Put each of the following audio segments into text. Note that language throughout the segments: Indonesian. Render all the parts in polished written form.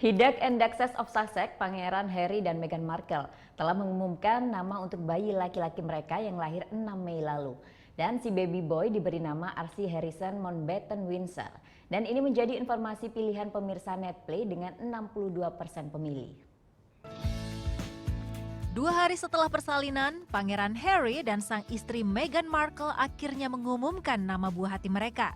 Hidak and Duchess of Sussex, Pangeran Harry dan Meghan Markle telah mengumumkan nama untuk bayi laki-laki mereka yang lahir 6 Mei lalu. Dan si baby boy diberi nama Archie Harrison Mountbatten Windsor. Dan ini menjadi informasi pilihan pemirsa Netplay dengan 62% pemilih. 2 hari setelah persalinan, Pangeran Harry dan sang istri Meghan Markle akhirnya mengumumkan nama buah hati mereka.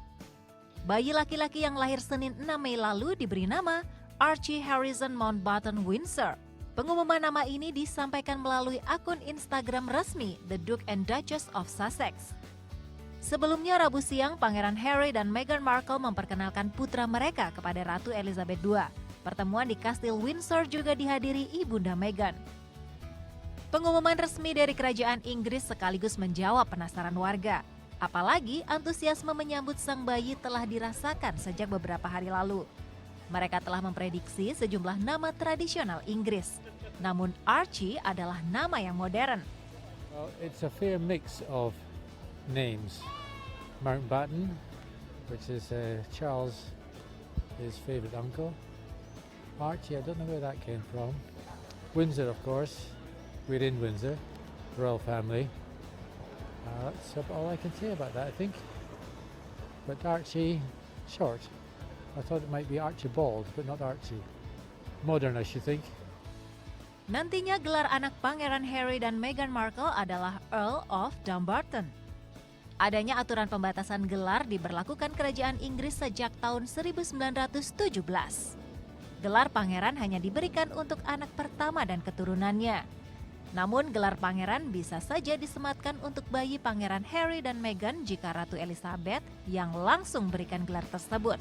Bayi laki-laki yang lahir Senin 6 Mei lalu diberi nama Archie Harrison Mountbatten Windsor. Pengumuman nama ini disampaikan melalui akun Instagram resmi The Duke and Duchess of Sussex. Sebelumnya Rabu siang, Pangeran Harry dan Meghan Markle memperkenalkan putra mereka kepada Ratu Elizabeth II. Pertemuan di Kastil Windsor juga dihadiri Ibunda Meghan. Pengumuman resmi dari Kerajaan Inggris sekaligus menjawab penasaran warga. Apalagi antusiasme menyambut sang bayi telah dirasakan sejak beberapa hari lalu. Mereka telah memprediksi sejumlah nama tradisional Inggris. Namun Archie adalah nama yang modern. Well, it's a fair mix of names. Mountbatten, which is Charles, his favourite uncle. Archie, I don't know where that came from. Windsor, of course. We're in Windsor, royal family. That's all I can say about that, I think. But Archie, short. I thought it might be Archibald, but not Archie. Modern, I should think. Nantinya gelar anak Pangeran Harry dan Meghan Markle adalah Earl of Dumbarton. Adanya aturan pembatasan gelar diberlakukan Kerajaan Inggris sejak tahun 1917. Gelar pangeran hanya diberikan untuk anak pertama dan keturunannya. Namun gelar pangeran bisa saja disematkan untuk bayi Pangeran Harry dan Meghan jika Ratu Elizabeth yang langsung berikan gelar tersebut.